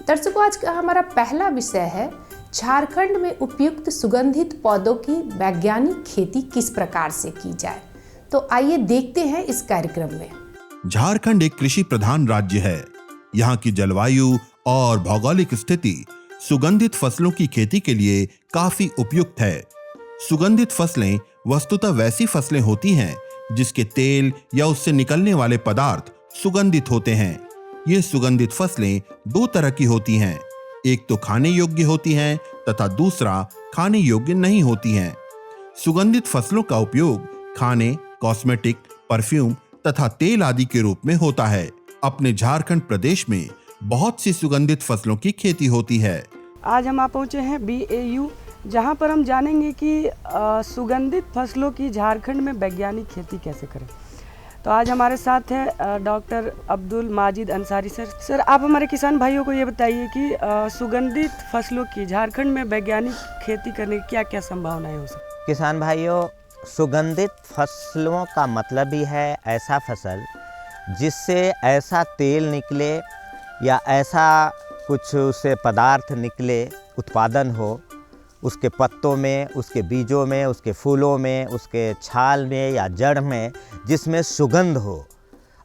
दर्शकों, आज का हमारा पहला विषय है झारखंड में उपयुक्त सुगंधित पौधों की वैज्ञानिक खेती किस प्रकार से की जाए। तो आइए देखते हैं इस कार्यक्रम में। झारखंड एक कृषि प्रधान राज्य है। यहाँ की जलवायु और भौगोलिक स्थिति सुगंधित फसलों की खेती के लिए काफी उपयुक्त है। सुगंधित फसलें वस्तुतः वैसी फसलें होती हैं जिसके तेल या उससे निकलने वाले पदार्थ सुगंधित होते हैं। ये सुगंधित फसलें दो तरह की होती हैं, एक तो खाने योग्य होती हैं तथा दूसरा खाने योग्य नहीं होती हैं। सुगंधित फसलों का उपयोग खाने, कॉस्मेटिक, परफ्यूम तथा तेल आदि के रूप में होता है। अपने झारखंड प्रदेश में बहुत सी सुगंधित फसलों की खेती होती है। आज हम पहुंचे हैं BAU, जहां पर हम जानेंगे कि सुगंधित फसलों की झारखंड में वैज्ञानिक खेती कैसे करें। तो आज हमारे साथ है doctor Abdul Majid Ansari sir. Sir, आप हमारे किसान भाइयों को ये बताइए कि सुगंधित फसलों की झारखंड में वैज्ञानिक खेती करने की क्या क्या संभावनाएं हो सकती। किसान भाइयों, सुगंधित फसलों का मतलब ही है ऐसा फसल जिससे ऐसा तेल निकले या ऐसा कुछ उससे पदार्थ निकले, उत्पादन हो उसके पत्तों में, उसके बीजों में, उसके फूलों में, उसके छाल में या जड़ में, जिसमें सुगंध हो।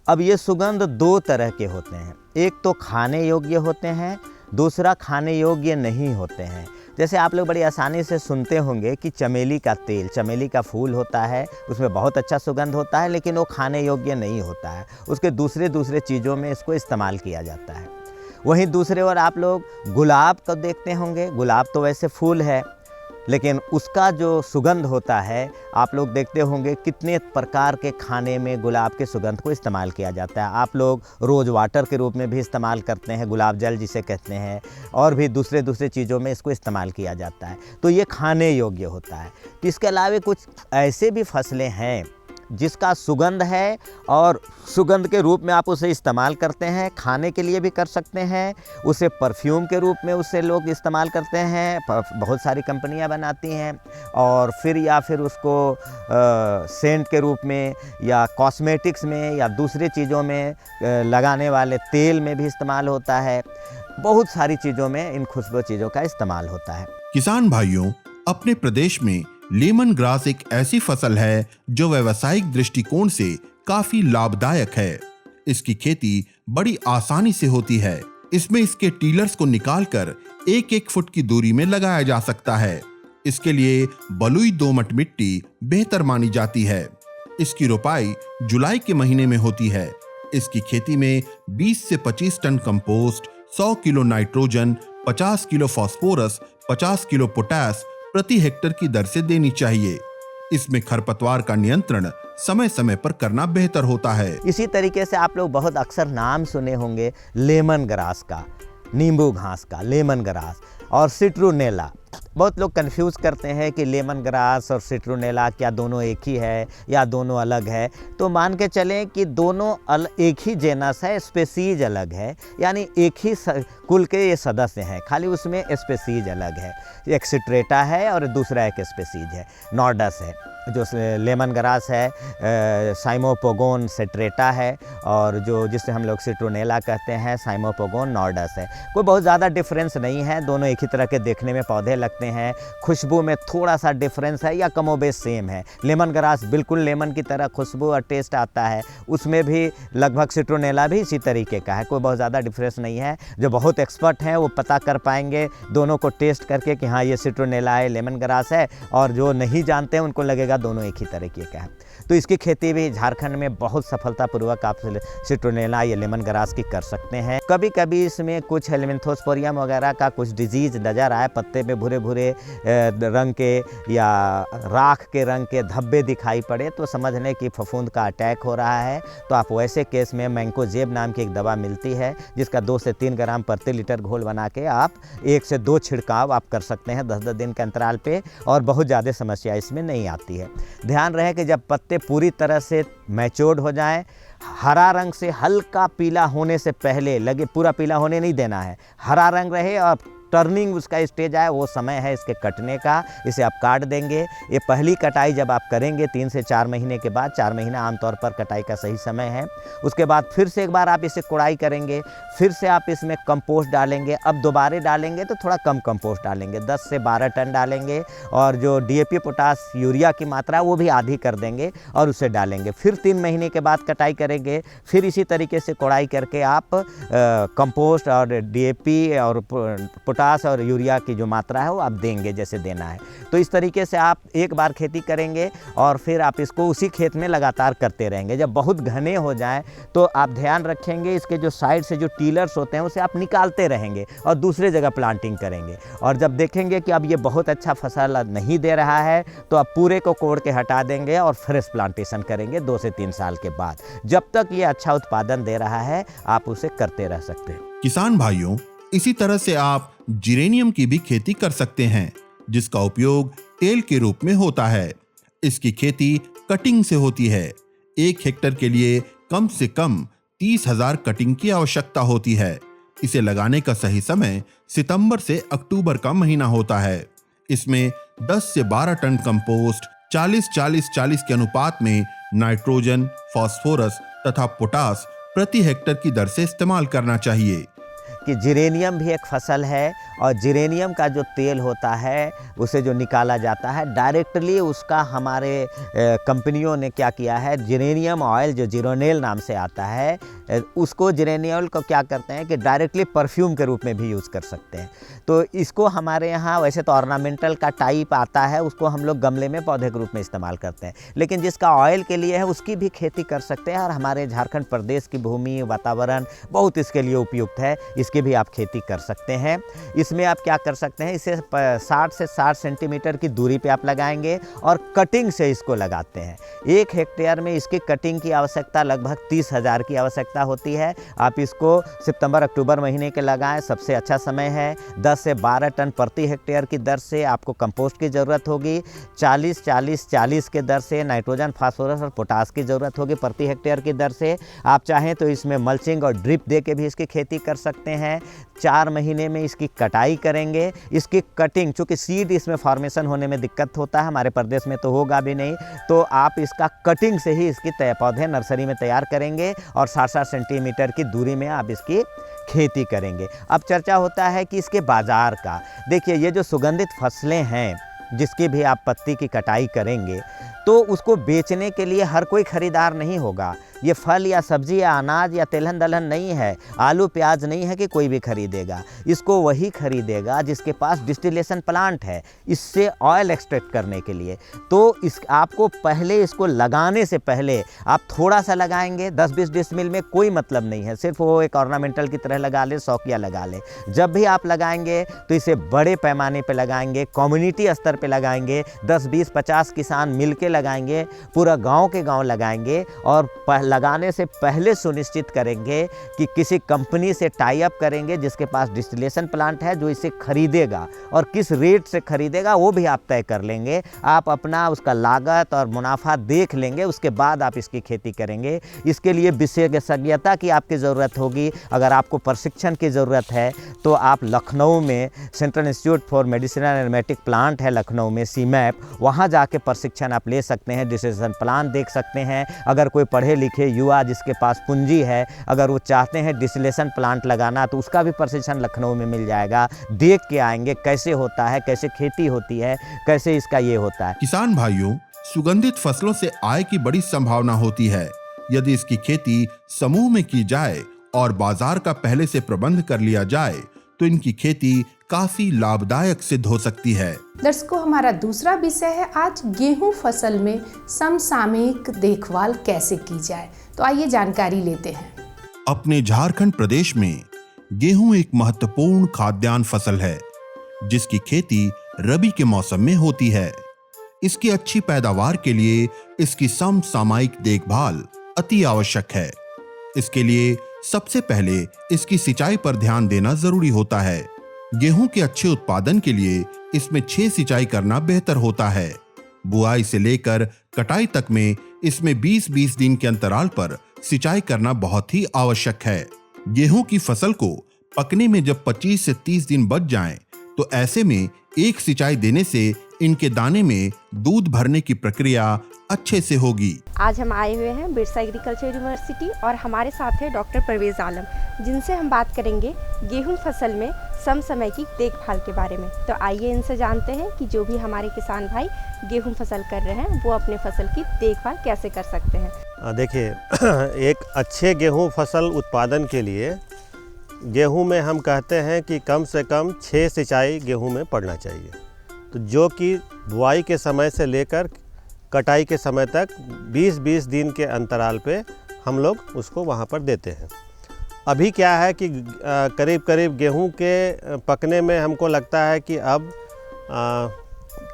अब ये सुगंध दो तरह के होते हैं, एक तो खाने योग्य होते हैं, दूसरा खाने योग्य नहीं होते हैं। जैसे आप लोग बड़ी आसानी से सुनते होंगे कि चमेली का तेल, चमेली का फूल होता है, उसमें बहुत अच्छा सुगंध होता है, लेकिन वो खाने योग्य नहीं होता है। उसके दूसरे चीज़ों में इसको इस्तेमाल किया जाता है। वहीं दूसरे ओर आप लोग गुलाब को देखते होंगे। गुलाब तो वैसे फूल है, लेकिन उसका जो सुगंध होता है, आप लोग देखते होंगे कितने प्रकार के खाने में गुलाब के सुगंध को इस्तेमाल किया जाता है। आप लोग रोज़ वाटर के रूप में भी इस्तेमाल करते हैं, गुलाब जल जिसे कहते हैं, और भी दूसरे चीज़ों में इसको इस्तेमाल किया जाता है। तो ये खाने योग्य होता है। तो इसके अलावा कुछ ऐसे भी फसलें हैं जिसका सुगंध है और सुगंध के रूप में आप उसे इस्तेमाल करते हैं, खाने के लिए भी कर सकते हैं, उसे परफ्यूम के रूप में उससे लोग इस्तेमाल करते हैं, बहुत सारी कंपनियां बनाती हैं, और फिर उसको सेंट के रूप में या कॉस्मेटिक्स में या दूसरी चीज़ों में लगाने वाले तेल में भी इस्तेमाल होता है। बहुत सारी चीज़ों में इन खुशबू चीज़ों का इस्तेमाल होता है। किसान भाइयों, अपने प्रदेश में लेमन ग्रास एक ऐसी फसल है जो व्यावसायिक दृष्टिकोण से काफी लाभदायक है। इसकी खेती बड़ी आसानी से होती है। इसमें इसके टीलर्स को निकालकर 1-1 फुट की दूरी में लगाया जा सकता है। इसके लिए बलुई दोमट मिट्टी बेहतर मानी जाती है। इसकी रोपाई जुलाई के महीने में होती है। इसकी खेती में 20 से 25 ton compost, 100 kilo nitrogen, 50 kilo phosphorus, 50 kilo potash प्रति हेक्टर की दर से देनी चाहिए। इसमें खरपतवार का नियंत्रण समय समय पर करना बेहतर होता है। इसी तरीके से आप लोग बहुत अक्सर नाम सुने होंगे लेमन ग्रास का, नींबू घास का, लेमन ग्रास और सिट्रुनेला। बहुत लोग कंफ्यूज करते हैं कि लेमन ग्रास और सिट्रुनेला क्या दोनों एक ही है या दोनों अलग है। तो मान के चलें कि दोनों एक ही जेनस है, स्पेसीज अलग है, यानी एक ही कुल के ये सदस्य हैं, खाली उसमें स्पेसीज अलग है। एक सिट्रेटा है और दूसरा एक स्पेसीज है, नॉर्डस है। जो लेमन ग्रास है साइमोपोगोन सिट्रेटा है, और जिसे हम लोग सिट्रुनेला कहते हैं साइमोपोगोन नॉर्डस है। कोई बहुत ज़्यादा डिफरेंस नहीं है, दोनों एक ही तरह के देखने में पौधे लगते हैं। खुशबू में थोड़ा सा डिफरेंस है या कमोबेश सेम है। लेमन ग्रास बिल्कुल लेमन की तरह खुशबू और टेस्ट आता है, उसमें भी लगभग सिट्रुनेला भी इसी तरीके का है। कोई बहुत ज़्यादा डिफरेंस नहीं है। जो बहुत एक्सपर्ट हैं वो पता कर पाएंगे दोनों को टेस्ट करके कि हाँ ये सिट्रुनेला है, लेमन ग्रास है, और जो नहीं जानते हैं उनको लगेगा दोनों एक ही तरीके का है। तो इसकी खेती भी झारखंड में बहुत सफलतापूर्वक आप सिट्रुनेला या लेमन ग्रास की कर सकते हैं। कभी कभी इसमें कुछ हेलमिंथोस्पोरियम वगैरह का कुछ डिजीज नज़र आए, पत्ते में भूरे भूरे रंग के या राख के रंग के धब्बे दिखाई पड़े, तो समझ लें कि फफूंद का अटैक हो रहा है। तो आप वैसे केस में मैंकोजेब नाम की एक दवा मिलती है, जिसका 2 से 3 ग्राम प्रति लीटर घोल बना के आप 1 से 2 छिड़काव आप कर सकते हैं 10-10 दिन के अंतराल पे, और बहुत ज़्यादा समस्या इसमें नहीं आती है। ध्यान रहे कि जब पत्ते पूरी तरह से मैच्योर्ड हो जाएं, हरा रंग से हल्का पीला होने से पहले लगे, पूरा पीला होने नहीं देना है, हरा रंग रहे और टर्निंग उसका स्टेज आए वो समय है इसके कटने का, इसे आप काट देंगे। ये पहली कटाई जब आप करेंगे 3 से 4 महीने के बाद, 4 महीना आमतौर पर कटाई का सही समय है। उसके बाद फिर से एक बार आप इसे कोड़ाई करेंगे, फिर से आप इसमें कंपोस्ट डालेंगे। अब दोबारा डालेंगे तो थोड़ा कम कंपोस्ट डालेंगे, 10 से 12 टन डालेंगे, और जो DAP पोटास यूरिया की मात्रा वो भी आधी कर देंगे और उसे डालेंगे। फिर 3 महीने के बाद कटाई करेंगे, फिर इसी तरीके से कोड़ाई करके आप कंपोस्ट और DAP और पोटास और यूरिया की जो मात्रा है वो आप देंगे जैसे देना है। तो इस तरीके से आप एक बार खेती करेंगे और फिर आप इसको उसी खेत में लगातार करते रहेंगे। जब बहुत घने हो जाएं तो आप ध्यान रखेंगे इसके जो साइड से जो टीलर्स होते हैं उसे आप निकालते रहेंगे और दूसरे जगह प्लांटिंग करेंगे। और जब देखेंगे कि अब ये बहुत अच्छा फसल नहीं दे रहा है तो आप पूरे को कोड़ के हटा देंगे और फ्रेश प्लांटेशन करेंगे 2 से 3 साल के बाद। जब तक ये अच्छा उत्पादन दे रहा है आप उसे करते रह सकते हैं। किसान भाइयों, इसी तरह से आप जिरेनियम की भी खेती कर सकते हैं, जिसका उपयोग तेल के रूप में होता है। इसकी खेती कटिंग से होती है। 1 हेक्टेयर के लिए कम से कम 30,000 कटिंग की आवश्यकता होती है। इसे लगाने का सही समय सितंबर से अक्टूबर का महीना होता है। इसमें 10 से 12 टन कंपोस्ट 40-40-40 के अनुपात में नाइट्रोजन, फास्फोरस तथा पोटास प्रति हेक्टेयर की दर से इस्तेमाल करना चाहिए। कि जिरेनियम भी एक फसल है और जिरेनियम का जो तेल होता है उसे जो निकाला जाता है डायरेक्टली उसका हमारे कंपनियों ने क्या किया है, जिरेनियम ऑयल जो जिरोनेल नाम से आता है उसको जिरेनियल को क्या करते हैं कि डायरेक्टली परफ्यूम के रूप में भी यूज़ कर सकते हैं। तो इसको हमारे यहाँ वैसे तो ऑर्नामेंटल का टाइप आता है, उसको हम लोग गमले में पौधे के रूप में इस्तेमाल करते हैं, लेकिन जिसका ऑयल के लिए है उसकी भी खेती कर सकते हैं। और हमारे झारखंड प्रदेश की भूमि वातावरण बहुत इसके लिए उपयुक्त है, इसकी भी आप खेती कर सकते हैं। इसमें आप क्या कर सकते हैं, इसे 60 से 60 सेंटीमीटर की दूरी पे आप लगाएंगे और कटिंग से इसको लगाते हैं। 1 हेक्टेयर में इसकी कटिंग की आवश्यकता लगभग 30,000 की आवश्यकता होती है। आप इसको सितंबर अक्टूबर महीने के लगाएं, सबसे अच्छा समय है। 10 से 12 टन प्रति हेक्टेयर की दर से आपको कंपोस्ट की ज़रूरत होगी। 40-40-40 के दर से नाइट्रोजन, फास्फोरस और पोटास की ज़रूरत होगी प्रति हेक्टेयर की दर से। आप चाहें तो इसमें मल्चिंग और ड्रिप दे के भी इसकी खेती कर सकते हैं। 4 महीने में इसकी कटाई करेंगे। इसकी कटिंग, चूँकि सीड इसमें फॉर्मेशन होने में दिक्कत होता है, हमारे प्रदेश में तो होगा भी नहीं, तो आप इसका कटिंग से ही इसकी पौधे नर्सरी में तैयार करेंगे और 60-60 सेंटीमीटर की दूरी में आप इसकी खेती करेंगे। अब चर्चा होता है कि इसके बाज़ार का। देखिए, ये जो सुगंधित फसलें हैं जिसकी भी आप पत्ती की कटाई करेंगे तो उसको बेचने के लिए हर कोई ख़रीदार नहीं होगा। ये फल या सब्जी या अनाज या तिलहन दलहन नहीं है, आलू प्याज नहीं है कि कोई भी खरीदेगा। इसको वही खरीदेगा जिसके पास डिस्टिलेशन प्लांट है इससे ऑयल एक्सट्रैक्ट करने के लिए। तो आपको पहले इसको लगाने से पहले आप थोड़ा सा लगाएंगे, 10-20 डिसमिल में कोई मतलब नहीं है, सिर्फ वो एक ऑर्नामेंटल की तरह लगा ले, शौकिया लगा ले। जब भी आप लगाएंगे तो इसे बड़े पैमाने पर लगाएंगे, कम्युनिटी स्तर पर लगाएंगे, 10-20-50 किसान मिल के लगाएंगे, पूरा गाँव के गाँव लगाएंगे। और लगाने से पहले सुनिश्चित करेंगे कि किसी कंपनी से टाई अप करेंगे जिसके पास डिस्टिलेशन प्लांट है, जो इसे खरीदेगा और किस रेट से खरीदेगा वो भी आप तय कर लेंगे। आप अपना उसका लागत और मुनाफा देख लेंगे, उसके बाद आप इसकी खेती करेंगे। इसके लिए विशेषज्ञता की आपकी ज़रूरत होगी। अगर आपको प्रशिक्षण की ज़रूरत है तो आप लखनऊ में central institute for medicinal aromatic plant है लखनऊ में, CMAP, वहाँ जाके प्रशिक्षण आप ले सकते हैं, डिस्टिलेशन प्लांट देख सकते हैं। अगर कोई पढ़े लिखे युवा जिसके पास पूंजी है, अगर वो चाहते हैं डिस्टिलेशन प्लांट लगाना तो उसका भी प्रशिक्षण लखनऊ में मिल जाएगा। देख के आएंगे कैसे होता है, कैसे खेती होती है, कैसे इसका ये होता है। किसान भाइयों, सुगंधित फसलों से आय की बड़ी संभावना होती है। यदि इसकी खेती समूह में की जाए और बाजार का पहले से प्रबंध कर लिया जाए तो इनकी खेती काफी लाभदायक सिद्ध हो सकती है। दर्शकों, हमारा दूसरा विषय है आज गेहूं फसल में समसामयिक देखभाल कैसे की जाए। तो आइए जानकारी लेते हैं। अपने झारखंड प्रदेश में गेहूं एक महत्वपूर्ण खाद्यान्न फसल है जिसकी खेती रबी के मौसम में होती है। इसकी अच्छी पैदावार के लिए इसकी समसामयिक देखभाल अति आवश्यक है। इसके लिए सबसे पहले इसकी सिंचाई पर ध्यान देना जरूरी होता है। गेहूं के अच्छे उत्पादन के लिए इसमें 6 सिंचाई करना बेहतर होता है। बुआई से लेकर कटाई तक में इसमें 20-20 दिन के अंतराल पर सिंचाई करना बहुत ही आवश्यक है। गेहूं की फसल को पकने में जब 25 से 30 दिन बच जाएं, तो ऐसे में एक सिंचाई देने से इनके दाने में दूध भरने की प्रक्रिया अच्छे से होगी। आज हम आए हुए हैं बिरसा एग्रीकल्चर यूनिवर्सिटी और हमारे साथ है डॉक्टर परवेज़ आलम, जिनसे हम बात करेंगे गेहूं फसल में समसमय की देखभाल के बारे में। तो आइए इनसे जानते हैं कि जो भी हमारे किसान भाई गेहूं फसल कर रहे हैं वो अपने फसल की देखभाल कैसे कर सकते हैं। देखिए, एक अच्छे गेहूं फसल उत्पादन के लिए गेहूं में हम कहते हैं कि कम से कम 6 सिंचाई गेहूं में पड़ना चाहिए। तो जो कि बुआई के समय से लेकर कटाई के समय तक 20-20 दिन के अंतराल पे हम लोग उसको वहाँ पर देते हैं। अभी क्या है कि करीब करीब गेहूं के पकने में हमको लगता है कि अब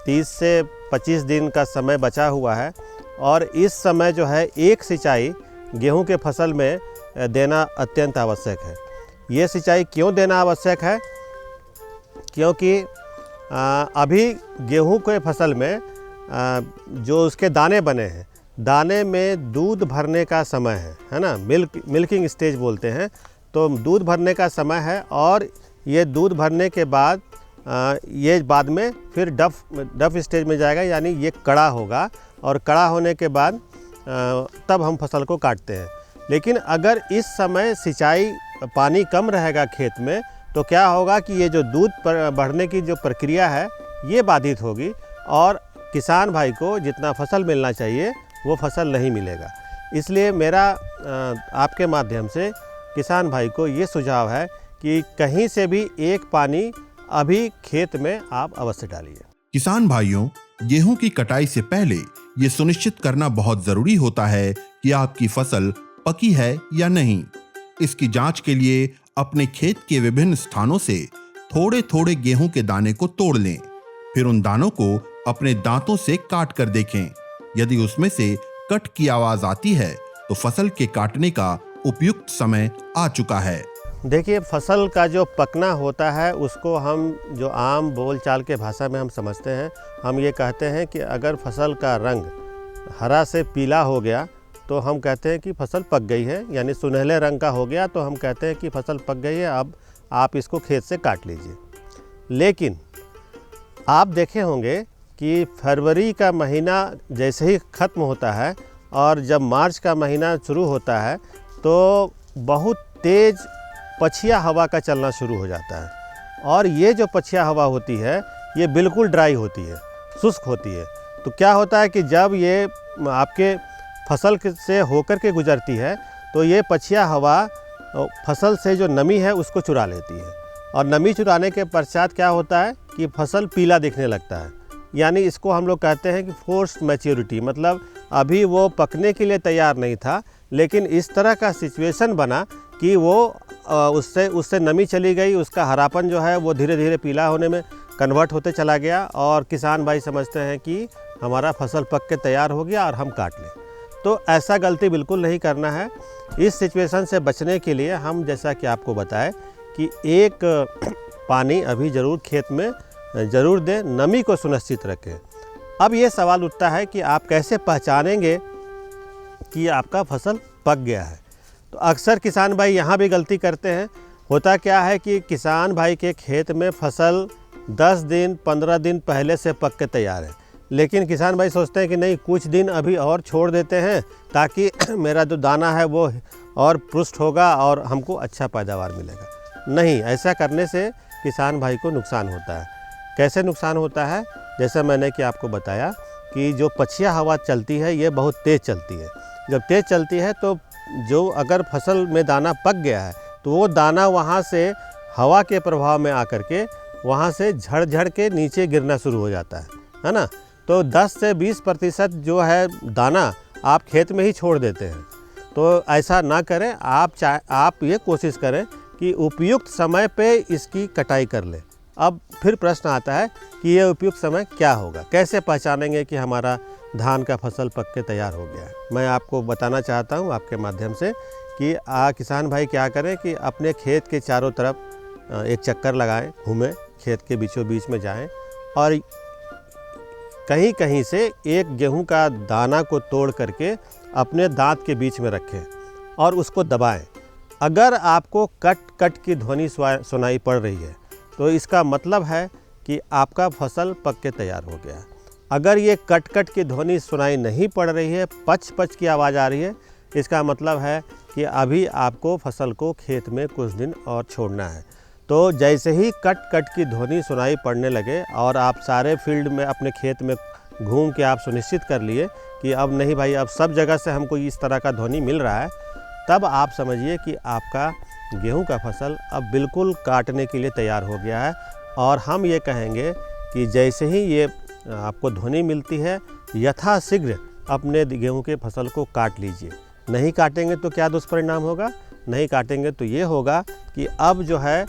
30 से 25 दिन का समय बचा हुआ है, और इस समय जो है एक सिंचाई गेहूं के फसल में देना अत्यंत आवश्यक है। ये सिंचाई क्यों देना आवश्यक है? क्योंकि अभी गेहूं के फसल में जो उसके दाने बने हैं, दाने में दूध भरने का समय है ना, मिल्किंग स्टेज बोलते हैं। तो दूध भरने का समय है, और ये दूध भरने के बाद ये बाद में फिर डफ स्टेज में जाएगा, यानी ये कड़ा होगा, और कड़ा होने के बाद तब हम फसल को काटते हैं। लेकिन अगर इस समय सिंचाई पानी कम रहेगा खेत में, तो क्या होगा कि ये जो दूध बढ़ने की जो प्रक्रिया है ये बाधित होगी, और किसान भाई को जितना फसल मिलना चाहिए वो फसल नहीं मिलेगा। इसलिए मेरा आपके माध्यम से किसान भाई को ये सुझाव है कि कहीं से भी एक पानी अभी खेत में आप अवश्य डालिए। किसान भाइयों, गेहूं की कटाई से पहले ये सुनिश्चित करना बहुत जरूरी होता है कि आपकी फसल पकी है या नहीं। इसकी जांच के लिए अपने खेत के विभिन्न स्थानों से थोड़े थोड़े गेहूं के दाने को तोड़ लें। फिर उन दानों को अपने दांतों से काट कर देखें। यदि उसमें से कट की आवाज आती है तो फसल के काटने का उपयुक्त समय आ चुका है। देखिए, फसल का जो पकना होता है उसको हम जो आम बोलचाल के भाषा में हम समझते हैं, हम ये कहते हैं कि अगर फसल का रंग हरा से पीला हो गया तो हम कहते हैं कि फसल पक गई है, यानी सुनहले रंग का हो गया तो हम कहते हैं कि फसल पक गई है, अब आप इसको खेत से काट लीजिए। लेकिन आप देखे होंगे कि फरवरी का महीना जैसे ही ख़त्म होता है और जब मार्च का महीना शुरू होता है तो बहुत तेज़ पछिया हवा का चलना शुरू हो जाता है, और ये जो पछिया हवा होती है ये बिल्कुल ड्राई होती है, शुष्क होती है। तो क्या होता है कि जब ये आपके फसल से होकर के गुजरती है तो ये पछिया हवा फसल से जो नमी है उसको चुरा लेती है, और नमी चुराने के पश्चात क्या होता है कि फसल पीला दिखने लगता है। यानी इसको हम लोग कहते हैं कि फोर्स्ड मैच्योरिटी, मतलब अभी वो पकने के लिए तैयार नहीं था, लेकिन इस तरह का सिचुएशन बना कि वो उससे नमी चली गई, उसका हरापन जो है वो धीरे धीरे पीला होने में कन्वर्ट होते चला गया, और किसान भाई समझते हैं कि हमारा फसल पक के तैयार हो गया और हम काट लें। तो ऐसा गलती बिल्कुल नहीं करना है। इस सिचुएशन से बचने के लिए हम जैसा कि आपको बताएं कि एक पानी अभी ज़रूर खेत में ज़रूर दें, नमी को सुनिश्चित रखें। अब ये सवाल उठता है कि आप कैसे पहचानेंगे कि आपका फसल पक गया है। तो अक्सर किसान भाई यहाँ भी गलती करते हैं। होता क्या है कि किसान भाई के खेत में फसल 10 दिन 15 दिन पहले से पक के तैयार है, लेकिन किसान भाई सोचते हैं कि नहीं, कुछ दिन अभी और छोड़ देते हैं ताकि मेरा जो दाना है वो और पुष्ट होगा और हमको अच्छा पैदावार मिलेगा। नहीं, ऐसा करने से किसान भाई को नुकसान होता है। कैसे नुकसान होता है? जैसे मैंने कि आपको बताया कि जो पछिया हवा चलती है ये बहुत तेज़ चलती है। जब तेज़ चलती है तो जो अगर फसल में दाना पक गया है तो वो दाना वहाँ से हवा के प्रभाव में आकर के वहाँ से झड़ के नीचे गिरना शुरू हो जाता है ना। तो 10 से 20% जो है दाना आप खेत में ही छोड़ देते हैं। तो ऐसा ना करें। आप ये कोशिश करें कि उपयुक्त समय पे इसकी कटाई कर लें। अब फिर प्रश्न आता है कि ये उपयुक्त समय क्या होगा, कैसे पहचानेंगे कि हमारा धान का फसल पक के तैयार हो गया है। मैं आपको बताना चाहता हूँ आपके माध्यम से कि किसान भाई क्या करें कि अपने खेत के चारों तरफ एक चक्कर लगाएं, घूमें, खेत के बीचों बीच में जाएं और कहीं कहीं से एक गेहूं का दाना को तोड़ करके अपने दांत के बीच में रखें और उसको दबाएं। अगर आपको कट कट की ध्वनि सुनाई पड़ रही है तो इसका मतलब है कि आपका फसल पक के तैयार हो गया। अगर ये कट कट की ध्वनि सुनाई नहीं पड़ रही है, पच पच की आवाज़ आ रही है, इसका मतलब है कि अभी आपको फसल को खेत में कुछ दिन और छोड़ना है। तो जैसे ही कट कट की ध्वनि सुनाई पड़ने लगे और आप सारे फील्ड में अपने खेत में घूम के आप सुनिश्चित कर लिए कि अब नहीं भाई, अब सब जगह से हमको इस तरह का ध्वनि मिल रहा है, तब आप समझिए कि आपका गेहूं का फसल अब बिल्कुल काटने के लिए तैयार हो गया है। और हम ये कहेंगे कि जैसे ही ये आपको ध्वनि मिलती है, यथाशीघ्र अपने गेहूं के फसल को काट लीजिए। नहीं काटेंगे तो क्या दुष्परिणाम होगा? नहीं काटेंगे तो ये होगा कि अब जो है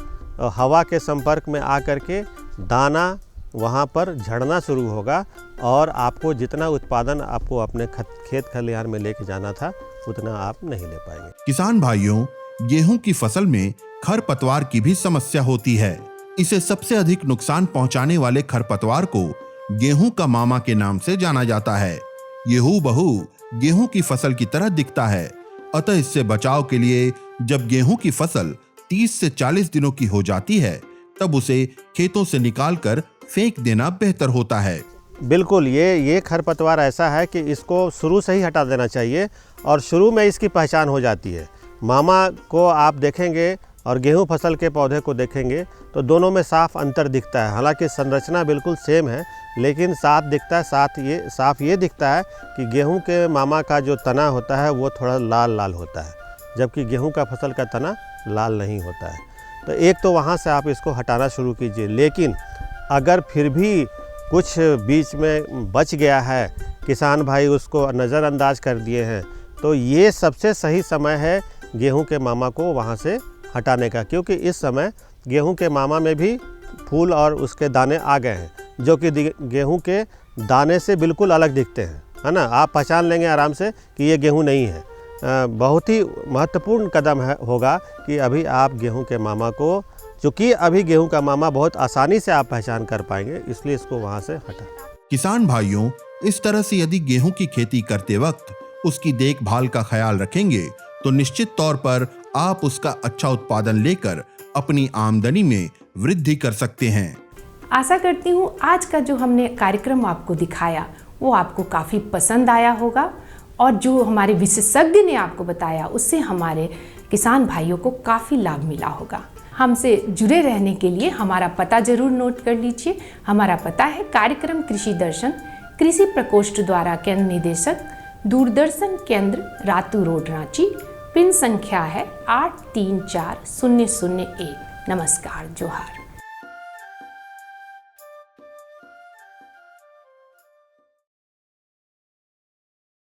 हवा के संपर्क में आकर के दाना वहाँ पर झड़ना शुरू होगा और आपको जितना उत्पादन आपको अपने खेत खलिहान में लेके जाना था उतना आप नहीं ले पाएंगे। किसान भाइयों, गेहूं की फसल में खरपतवार की भी समस्या होती है। इसे सबसे अधिक नुकसान पहुंचाने वाले खरपतवार को गेहूं का मामा के नाम से जाना जाता है। ये हूबहू गेहूं की फसल की तरह दिखता है। अतः इससे बचाव के लिए जब गेहूं की फसल 30 से 40 दिनों की हो जाती है, तब उसे खेतों से निकालकर फेंक देना बेहतर होता है। बिल्कुल, ये खरपतवार ऐसा है कि इसको शुरू से ही हटा देना चाहिए और शुरू में इसकी पहचान हो जाती है। मामा को आप देखेंगे और गेहूं फसल के पौधे को देखेंगे तो दोनों में साफ अंतर दिखता है। हालांकि संरचना बिल्कुल सेम है, लेकिन साफ ये दिखता है कि गेहूं के मामा का जो तना होता है वो थोड़ा लाल लाल होता है, जबकि गेहूं का फसल का तना लाल नहीं होता है। तो एक तो वहाँ से आप इसको हटाना शुरू कीजिए। लेकिन अगर फिर भी कुछ बीच में बच गया है, किसान भाई उसको नज़रअंदाज कर दिए हैं, तो ये सबसे सही समय है गेहूं के मामा को वहाँ से हटाने का, क्योंकि इस समय गेहूं के मामा में भी फूल और उसके दाने आ गए हैं, जो कि गेहूं के दाने से बिल्कुल अलग दिखते हैं, है ना। आप पहचान लेंगे आराम से कि ये गेहूं नहीं है। बहुत ही महत्वपूर्ण कदम होगा कि अभी आप गेहूं के मामा को, चूँकि अभी गेहूं का मामा बहुत आसानी से आप पहचान कर पाएंगे, इसलिए इसको वहाँ से हटा। किसान भाइयों, इस तरह से यदि गेहूं की खेती करते वक्त उसकी देखभाल का ख्याल रखेंगे तो निश्चित तौर पर आप उसका अच्छा उत्पादन लेकर अपनी आमदनी में वृद्धि कर सकते हैं। आशा करती हूँ आज का जो हमने कार्यक्रम आपको दिखाया वो आपको काफ़ी पसंद आया होगा और जो हमारे विशेषज्ञ ने आपको बताया उससे हमारे किसान भाइयों को काफ़ी लाभ मिला होगा। हमसे जुड़े रहने के लिए हमारा पता जरूर नोट कर लीजिए। हमारा पता है कार्यक्रम कृषि दर्शन, कृषि प्रकोष्ठ द्वारा केंद्र निदेशक, दूरदर्शन केंद्र, रातू रोड, रांची। पिन संख्या है 834001। नमस्कार, जोहार।